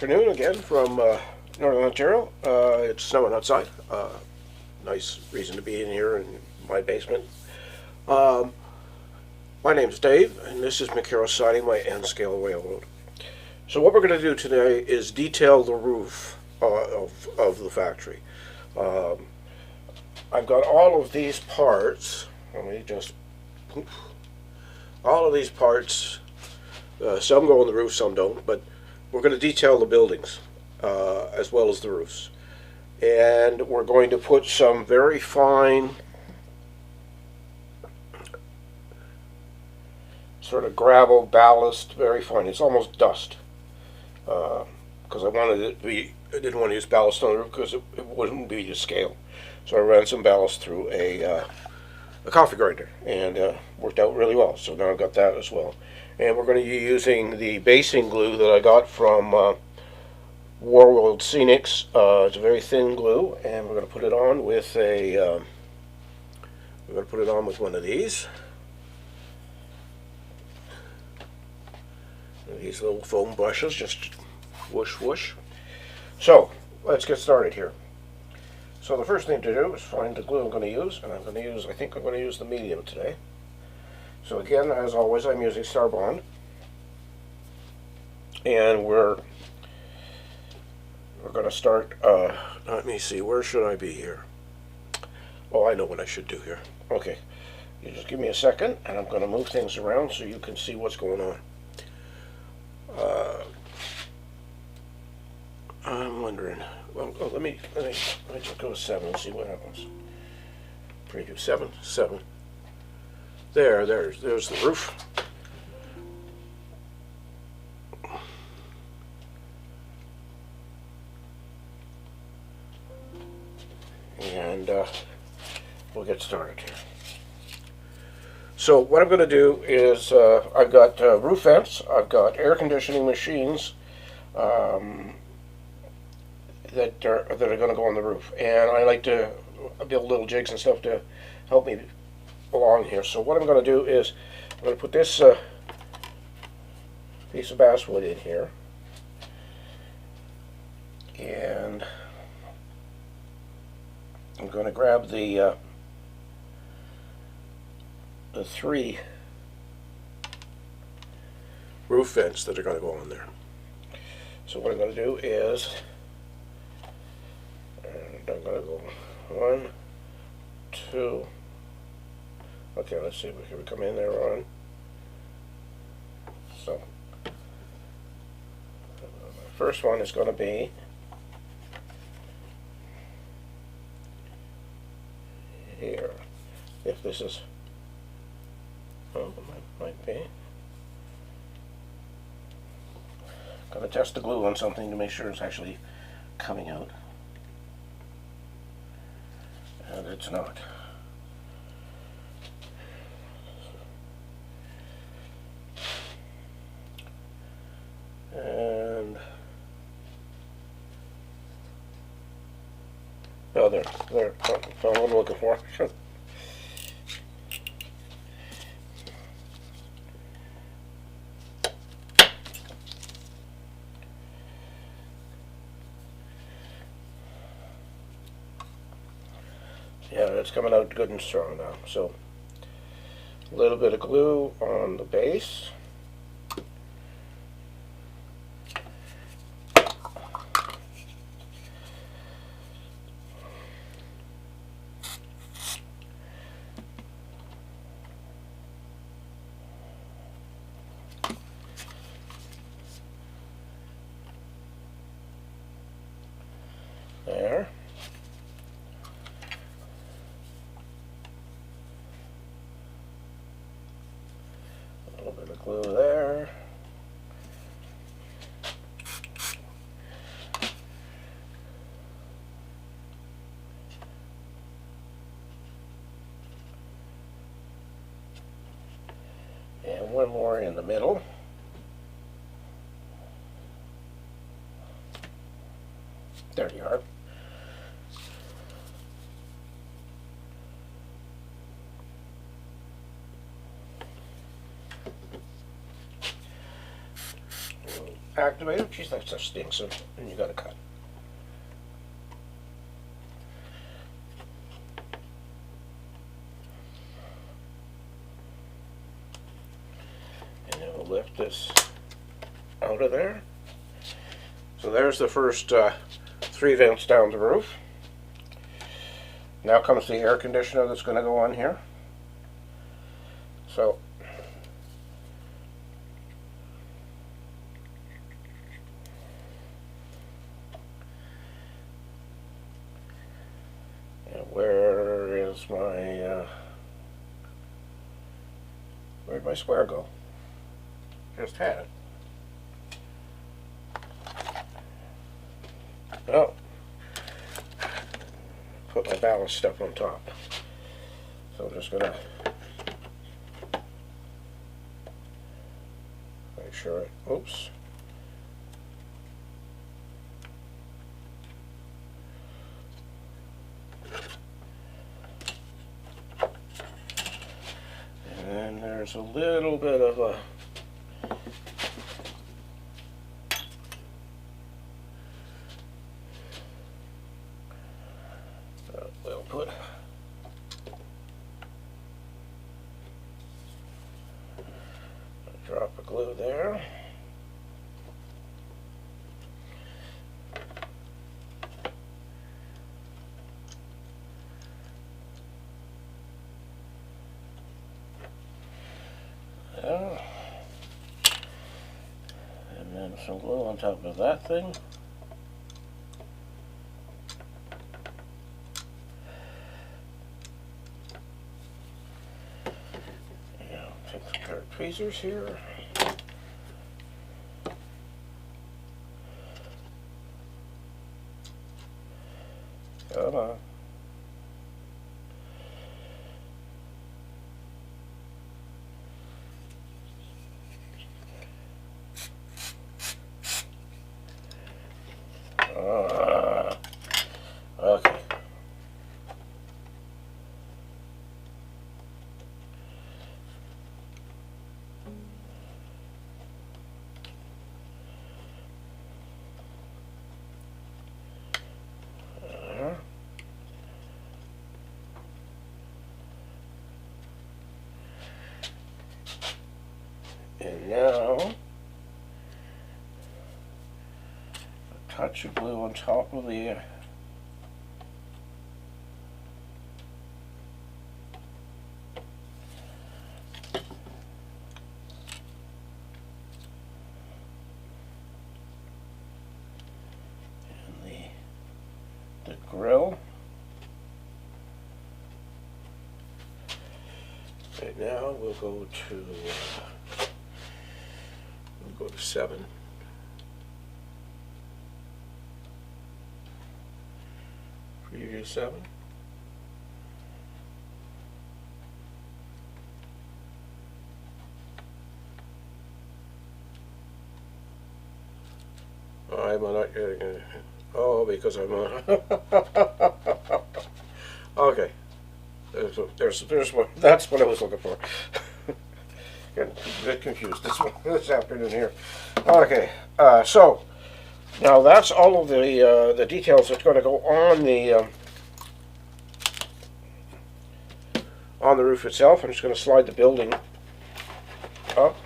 afternoon again from Northern Ontario. It's snowing outside. Nice reason to be in here in my basement. My name's Dave, and this is McCarroll Siding, my N-scale railroad. So what we're going to do today is detail the roof of the factory. I've got all of these parts. Let me just poof. All of these parts. Some go on the roof, some don't, but we're going to detail the buildings as well as the roofs. And we're going to put some very fine sort of gravel ballast, very fine. It's almost dust, because I wanted it to be, I didn't want to use ballast on the roof because it wouldn't be to scale. So I ran some ballast through a coffee grinder, and worked out really well. So now I've got that as well. And we're going to be using the basing glue that I got from War World Scenics. It's a very thin glue, and we're going to put it on with one of these. These little foam brushes, just whoosh whoosh. So let's get started here. So the first thing to do is find the glue I'm going to use, and I think I'm going to use the medium today. So again, as always, I'm using Star Bond, and we're going to start. Let me see, where should I be here? Oh, I know what I should do here. Okay, you just give me a second, and I'm going to move things around so you can see what's going on. I'm wondering. Well, let me just go with 7 and see what happens. Preview 7. There's the roof. And we'll get started here. So what I'm going to do is I've got roof vents, I've got air conditioning machines that are going to go on the roof, and I like to build little jigs and stuff to help me along here. So what I'm going to do is I'm going to put this piece of basswood in here, and I'm going to grab the 3 roof vents that are going to go on there. So what I'm going to do is I'm going to go 1, 2. Okay, let's see. Can we come in there on? So the first one is going to be here. If this is, oh, it might be. Going to test the glue on something to make sure it's actually coming out, and it's not. And oh, there, found what I'm looking for. Yeah, it's coming out good and strong now. So a little bit of glue on the base. There. A little bit of glue there. And one more in the middle. There you are. activated. Geez, that stuff stinks, and you got to cut. And then we'll lift this out of there. So there's the first 3 vents down the roof. Now comes the air conditioner that's going to go on here. So where is my where'd my square go? Just had it. Oh, put my ballast stuff on top. So I'm just gonna make sure it, oops. And then there's a little bit of a we'll put a drop of glue there. There. And then some glue on top of that thing. Take a pair of tweezers here. Come on. Okay. And now, a touch of glue on top of the grill. Right now we'll go to 7. Preview 7. I'm not getting it. Oh, because I'm okay. There's what, that's what I was looking for. Getting a bit confused this afternoon here. Okay, so now that's all of the details that's going to go on the roof itself. I'm just going to slide the building up.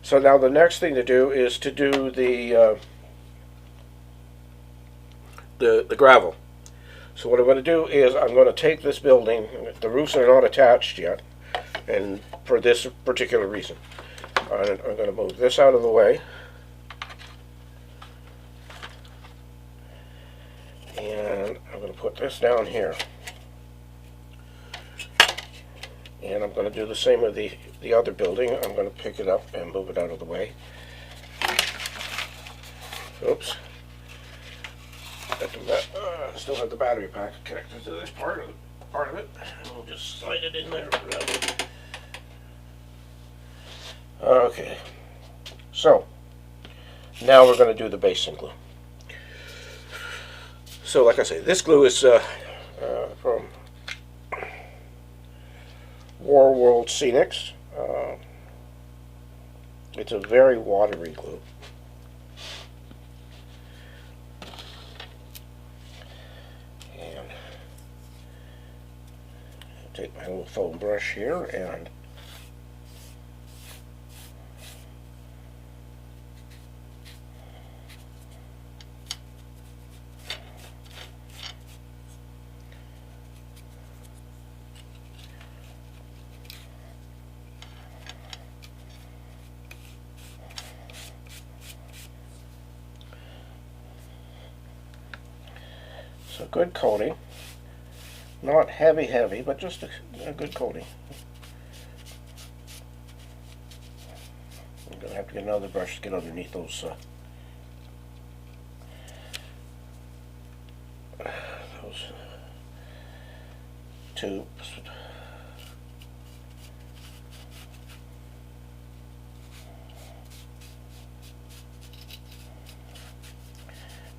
So now the next thing to do is to do the gravel. So what I'm going to do is I'm going to take this building, the roofs are not attached yet, and for this particular reason. I'm going to move this out of the way. And I'm going to put this down here. And I'm going to do the same with the other building. I'm going to pick it up and move it out of the way. Oops. Still have the battery pack connected to this part of it. And we'll just slide it in there. Okay. So now we're going to do the basing glue. So like I say, this glue is from War World Scenics. It's a very watery glue. And take my little foam brush here and so good coating. Not heavy, but just a good coating. I'm going to have to get another brush to get underneath those tubes.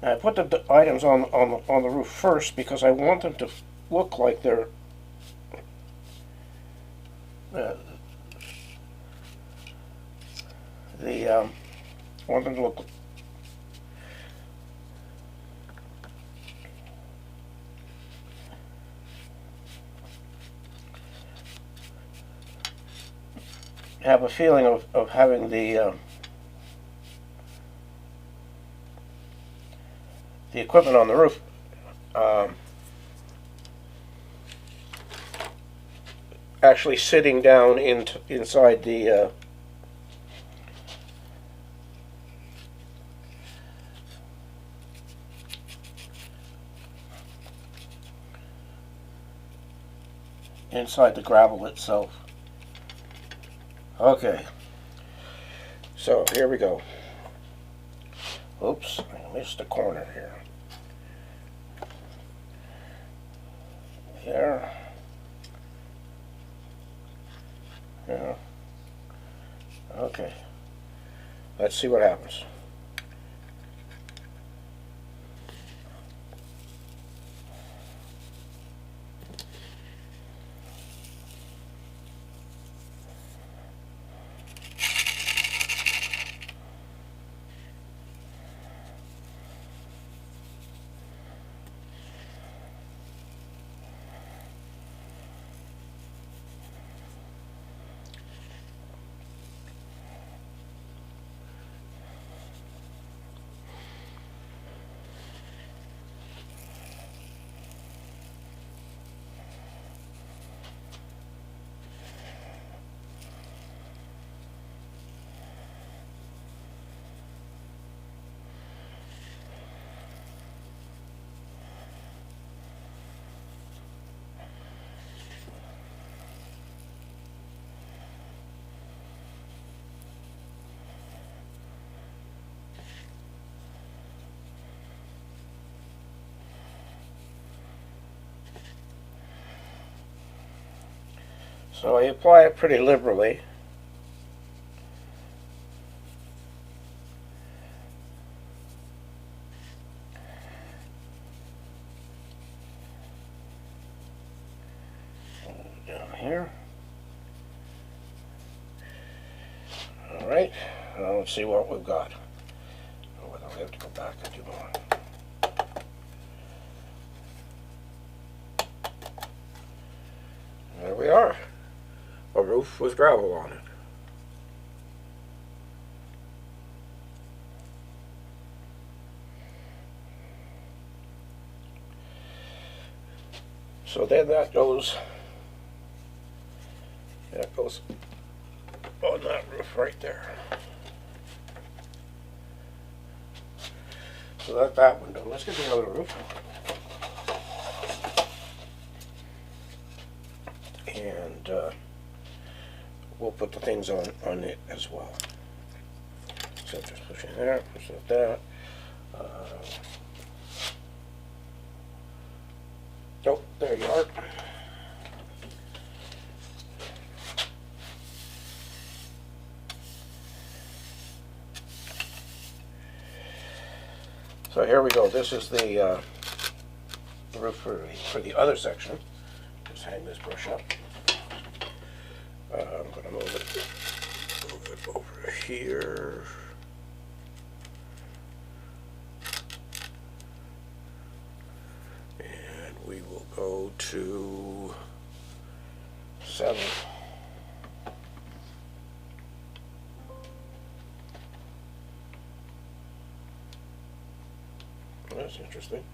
Now I put the items on the roof first because I want them to look like they're want them to look have a feeling of having the equipment on the roof actually sitting down inside the inside the gravel itself. Okay, so here we go. Oops, I missed a corner here. Here. Yeah. Okay. Let's see what happens. So I apply it pretty liberally. Down here. All right, now let's see what we've got. Oh, I have to go back and do more. There we are. A roof with gravel on it. So then that goes on that roof right there. So that's that one done. Let's get the other roof. And we'll put the things on it as well. So just push in there, push like that. Oh, there you are. So here we go. This is the roof for the other section. Just hang this brush up. I'm going to move it move it over here. And we will go to 7. That's interesting.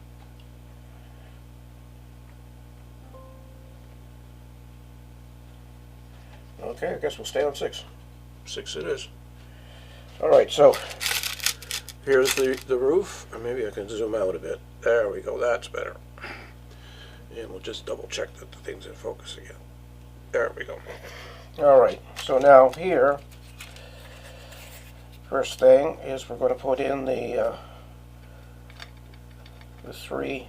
Okay, I guess we'll stay on 6. 6 it is. Alright, so here's the roof. Or maybe I can zoom out a bit. There we go, that's better. And we'll just double check that the thing's in focus again. There we go. Alright, so now here, first thing is we're going to put in the 3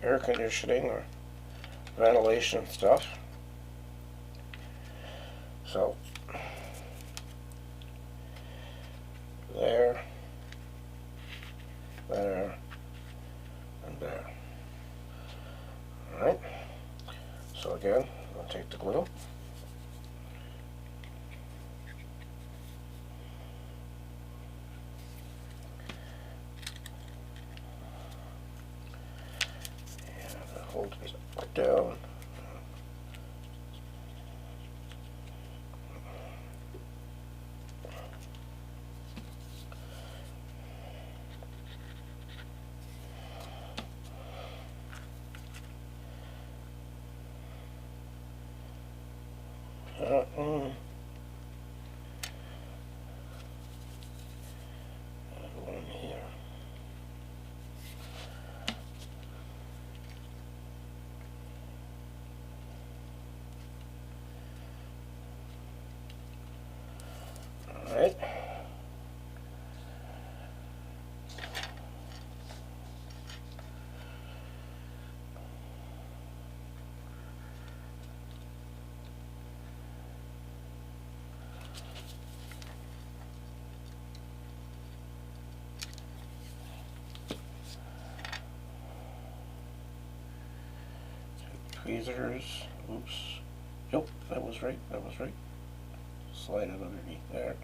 air conditioning or ventilation stuff. So there, there, and there. Alright, so again, I'll take the glue. Hold it down. And one here. Alright. Tweezers. Oops. Nope, that was right. That was right. Slide it underneath there.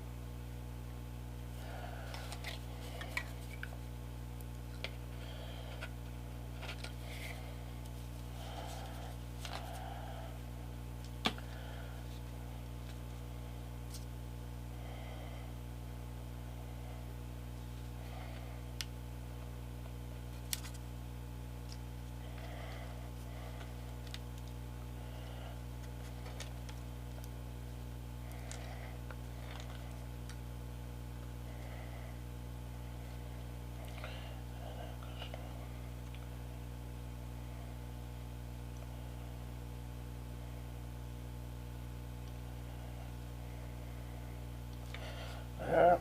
There.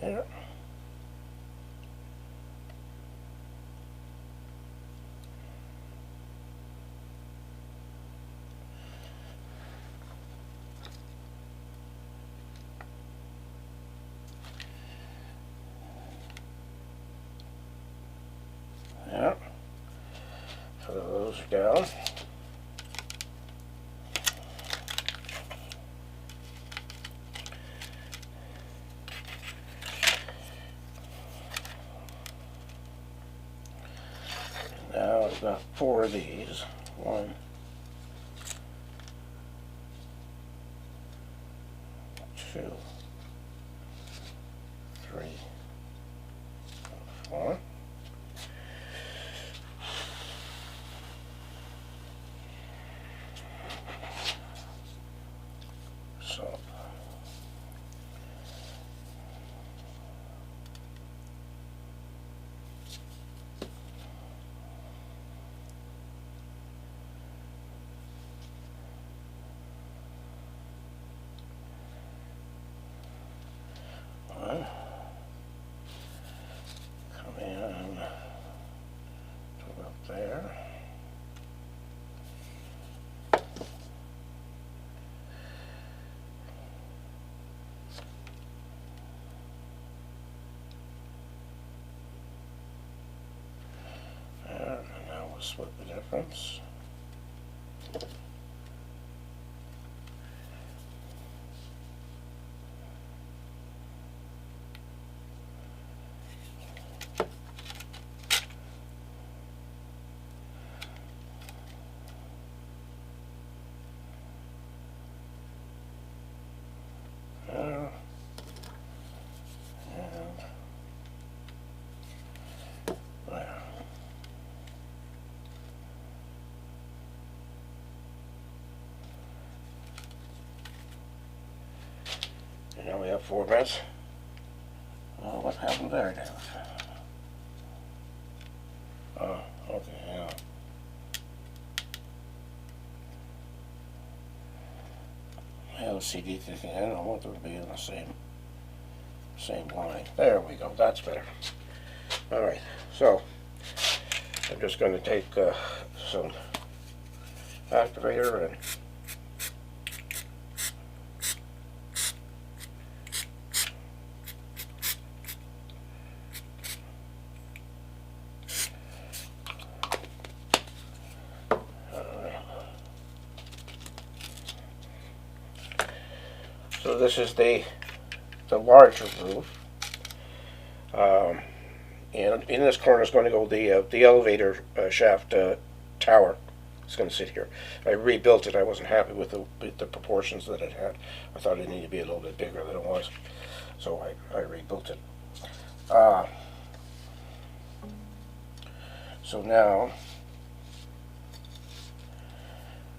There. Yeah. So those are down. Now I've got 4 of these. 1, 2, 3, 4. So one, come in. difference. And now we have 4 vents. Oh, what happened there, David? Oh, okay, yeah. LCD thinking, I don't know what would be in the same line. There we go, that's better. Alright, so I'm just going to take some activator and so this is the larger roof, and in this corner is going to go the elevator shaft tower. It's going to sit here. I rebuilt it. I wasn't happy with the proportions that it had. I thought it needed to be a little bit bigger than it was, so I rebuilt it. So now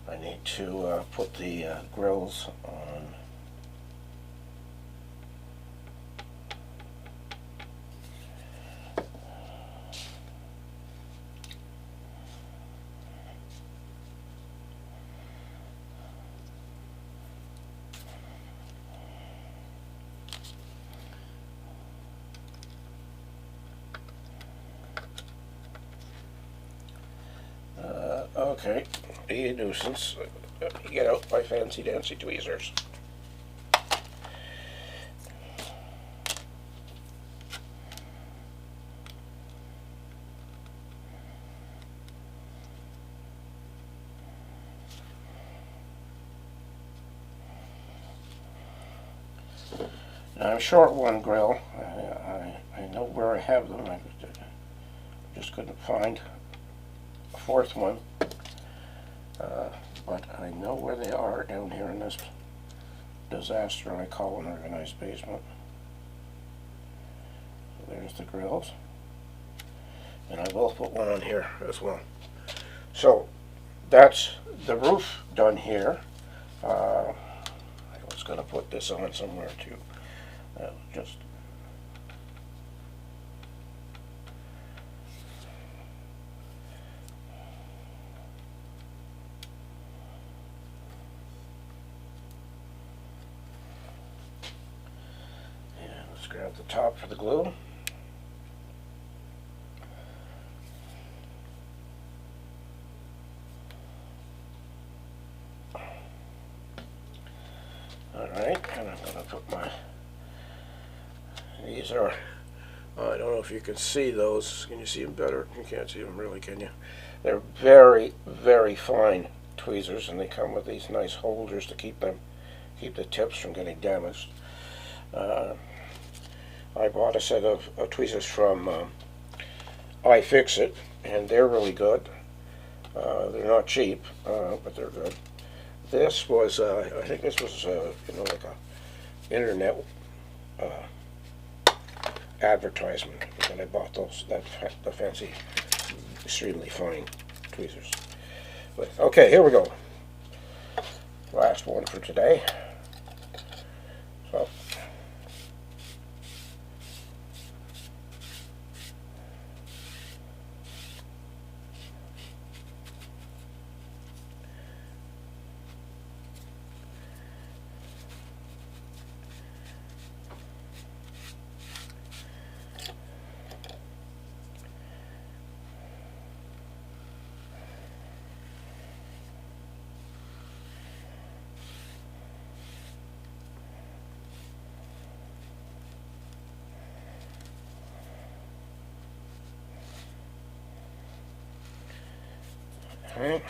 I need to put the grills on. Okay, be a nuisance. Get out my fancy dancy tweezers. Now I'm short one grill. I know where I have them. I just couldn't find a 4th one. But I know where they are down here in this disaster I call an organized basement. So there's the grills. And I will put one on here as well. So that's the roof done here. I was going to put this on somewhere too. Just grab the top for the glue. Alright, and I'm going to put these are, I don't know if you can see those. Can you see them better? You can't see them really, can you? They're very, very fine tweezers, and they come with these nice holders to keep the tips from getting damaged. I bought a set of tweezers from iFixit, and they're really good. They're not cheap, but they're good. This was, I think this was, like a internet advertisement, and I bought the fancy, extremely fine tweezers. But, okay, here we go. Last one for today. So. Okay.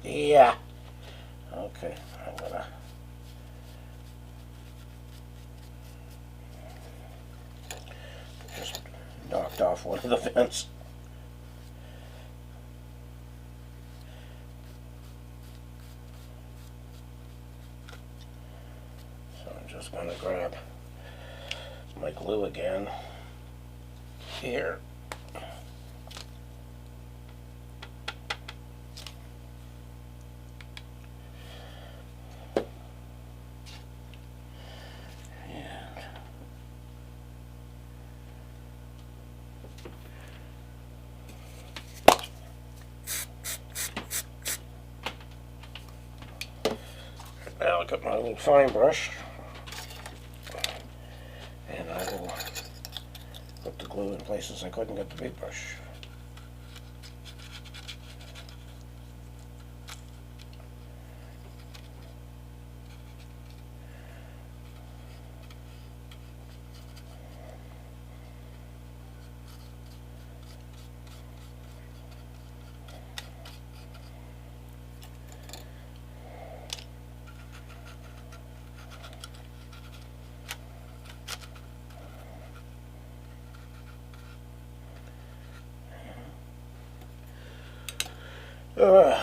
Yeah. Okay, I'm gonna just knocked off one of the vents. So I'm just gonna grab my glue again here. Now I've got my little fine brush, and I will put the glue in places I couldn't get the big brush. Uh,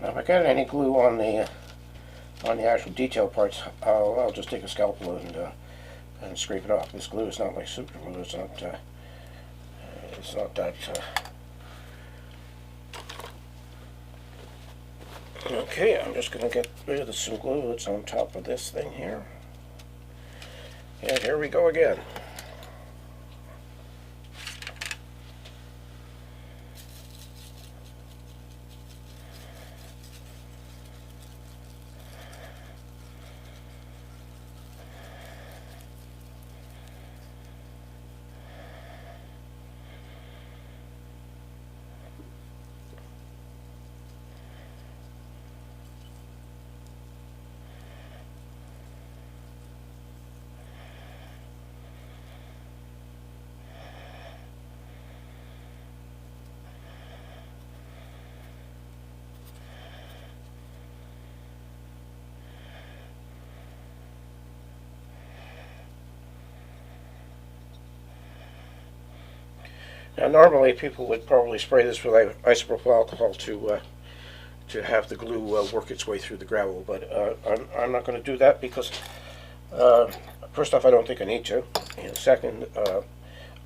Now, if I get any glue on the actual detail parts, I'll just take a scalpel and scrape it off. This glue is not like super glue. It's not that. Okay, I'm just going to get rid of the some glue that's on top of this thing here. And here we go again. Now, normally people would probably spray this with isopropyl alcohol to have the glue work its way through the gravel, but I'm not going to do that because first off, I don't think I need to, and second,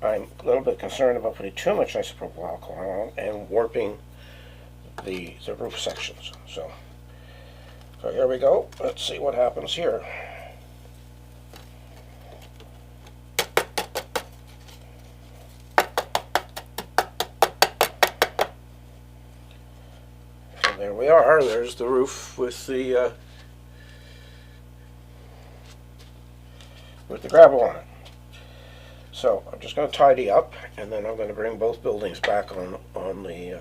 I'm a little bit concerned about putting too much isopropyl alcohol on and warping the roof sections. So here we go. Let's see what happens here. There we are. There's the roof with the gravel on it. So I'm just going to tidy up, and then I'm going to bring both buildings back on the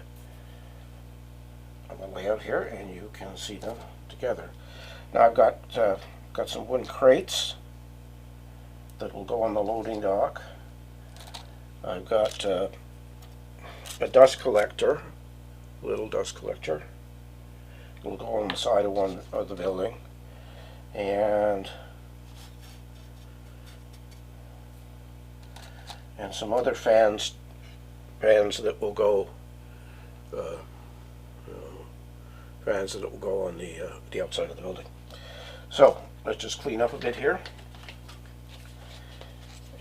layout here, and you can see them together. Now I've got some wooden crates that will go on the loading dock. I've got a dust collector, little dust collector. Will go on the side of one of the building, and some other fans that will go uh, fans that will go on the outside of the building. So let's just clean up a bit here,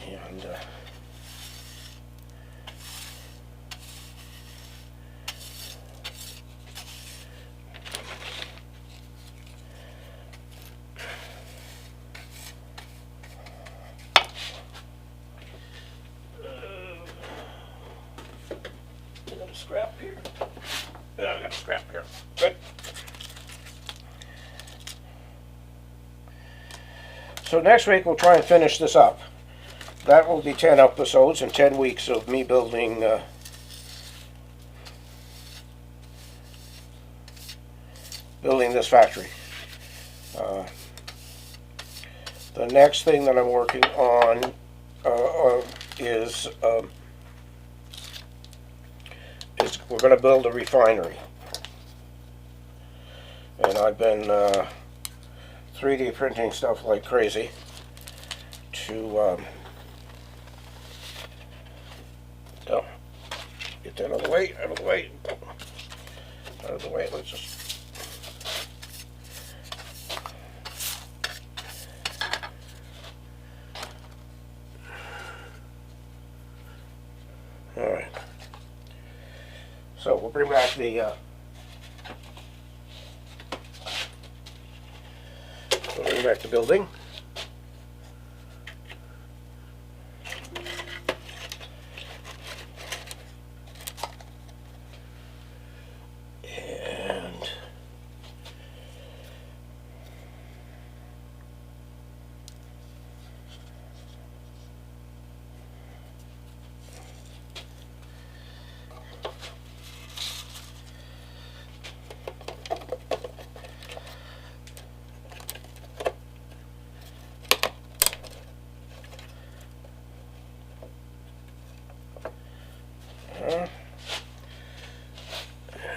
and I got a scrap here. Yeah, I got a scrap here. Good. So next week we'll try and finish this up. That will be 10 episodes and 10 weeks of me building this factory. The next thing that I'm working on is we're going to build a refinery. And I've been 3D printing stuff like crazy to get that out of the way, out of the way, out of the way. Let's just all right. So we'll bring back the building.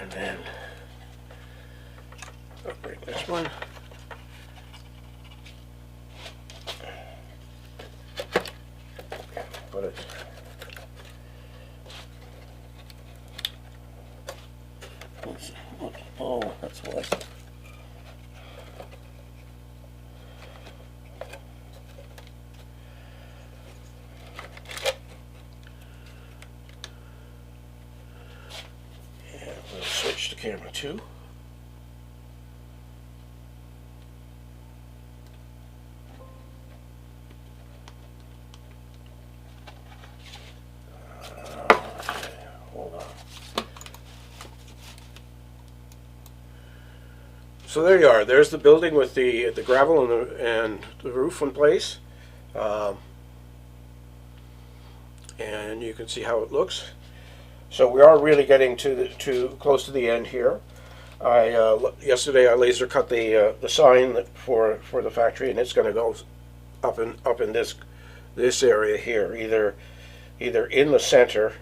And then I'll bring this one. Put it. Oh, that's why. Switch to camera 2. Hold on. So there you are. There's the building with the gravel and the roof in place, and you can see how it looks. So we are really getting to close to the end here. Yesterday I laser cut the sign for the factory, and it's going to go up in this area here, either in the center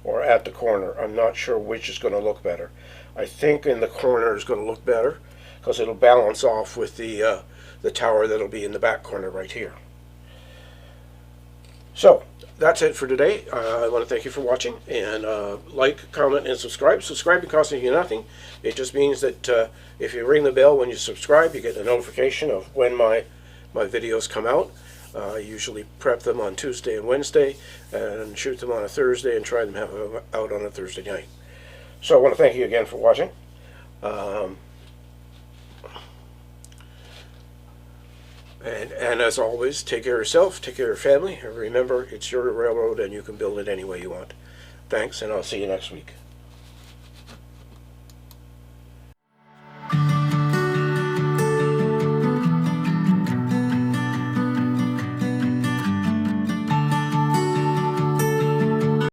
or at the corner. I'm not sure which is going to look better. I think in the corner is going to look better because it'll balance off with the tower that'll be in the back corner right here. So that's it for today. I want to thank you for watching, and like, comment, and subscribe. Subscribing costs you nothing. It just means that if you ring the bell when you subscribe, you get a notification of when my videos come out. I usually prep them on Tuesday and Wednesday and shoot them on a Thursday and try them have them out on a Thursday night. So I want to thank you again for watching. And as always, take care of yourself, take care of your family, and remember, it's your railroad and you can build it any way you want. Thanks, and I'll see you next week.